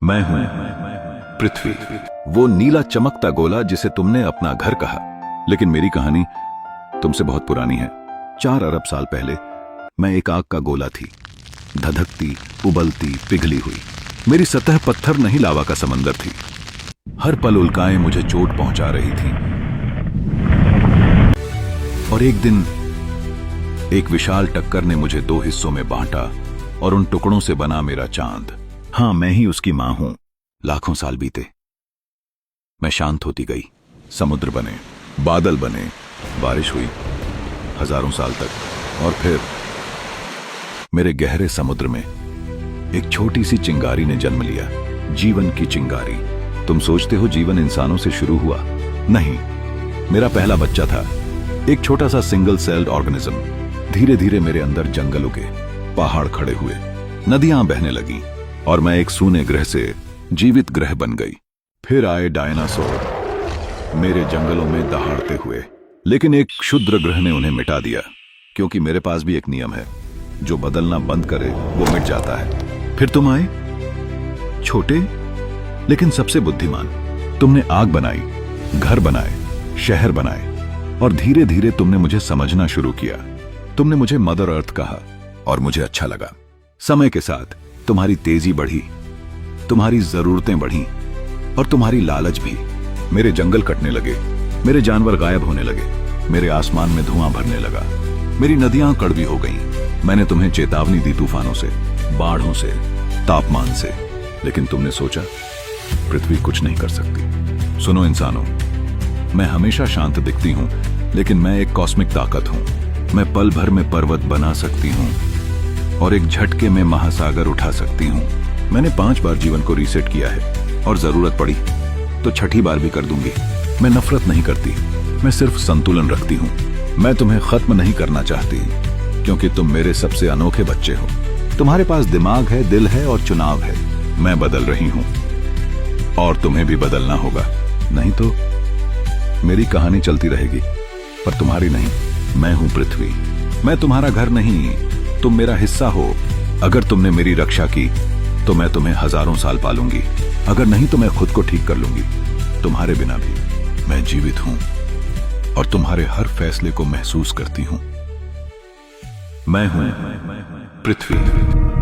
मैं हूं पृथ्वी, वो नीला चमकता गोला जिसे तुमने अपना घर कहा। लेकिन मेरी कहानी तुमसे बहुत पुरानी है। 4 अरब साल पहले मैं एक आग का गोला थी, धधकती, उबलती, पिघली हुई। मेरी सतह पत्थर नहीं, लावा का समंदर थी। हर पल उल्काएं मुझे चोट पहुंचा रही थी। और एक दिन एक विशाल टक्कर ने मुझे 2 हिस्सों में बांटा और उन टुकड़ों से बना मेरा चांद। हां, मैं ही उसकी मां हूं। लाखों साल बीते, मैं शांत होती गई। समुद्र बने, बादल बने, बारिश हुई हजारों साल तक। और फिर मेरे गहरे समुद्र में एक छोटी सी चिंगारी ने जन्म लिया, जीवन की चिंगारी। तुम सोचते हो जीवन इंसानों से शुरू हुआ? नहीं, मेरा पहला बच्चा था, एक छोटा सा सिंगल सेल्ड ऑर्गेनिज्म। धीरे धीरे मेरे अंदर जंगल उगे, पहाड़ खड़े हुए, नदियां बहने लगीं और मैं एक सूने ग्रह से जीवित ग्रह बन गई। फिर आए डायनासोर मेरे जंगलों में दहाड़ते हुए, लेकिन एक क्षुद्र ग्रह ने उन्हें मिटा दिया, क्योंकि मेरे पास भी एक नियम है, जो बदलना बंद करे वो मिट जाता है। फिर तुम आए, छोटे लेकिन सबसे बुद्धिमान। तुमने आग बनाई, घर बनाए, शहर बनाए, और धीरे धीरे तुमने मुझे समझना शुरू किया। तुमने मुझे मदर अर्थ कहा और मुझे अच्छा लगा। समय के साथ तुम्हारी तेजी बढ़ी, तुम्हारी जरूरतें बढ़ी और तुम्हारी लालच भी। मेरे जंगल कटने लगे, मेरे जानवर गायब होने लगे, मेरे आसमान में धुआं भरने लगा, मेरी नदियां कड़वी हो गईं। मैंने तुम्हें चेतावनी दी तूफानों से, बाढ़ों से, तापमान से, लेकिन तुमने सोचा पृथ्वी कुछ नहीं कर सकती। सुनो इंसानों, मैं हमेशा शांत दिखती हूं, लेकिन मैं एक कॉस्मिक ताकत हूं। मैं पल भर में पर्वत बना सकती हूं और एक झटके में महासागर उठा सकती हूं। मैंने 5 बार जीवन को रीसेट किया है, और जरूरत पड़ी तो 6ठी बार भी कर दूंगी। मैं नफरत नहीं करती, मैं सिर्फ संतुलन रखती हूं। मैं तुम्हें खत्म नहीं करना चाहती, क्योंकि तुम मेरे सबसे अनोखे बच्चे हो। तुम्हारे पास दिमाग है, दिल है और चुनाव है। मैं बदल रही हूं और तुम्हें भी बदलना होगा, नहीं तो मेरी कहानी चलती रहेगी, पर तुम्हारी नहीं। मैं हूं पृथ्वी, मैं तुम्हारा घर नहीं, तुम मेरा हिस्सा हो। अगर तुमने मेरी रक्षा की तो मैं तुम्हें हजारों साल पालूंगी, अगर नहीं तो मैं खुद को ठीक कर लूंगी। तुम्हारे बिना भी मैं जीवित हूं और तुम्हारे हर फैसले को महसूस करती हूं। मैं हूं पृथ्वी।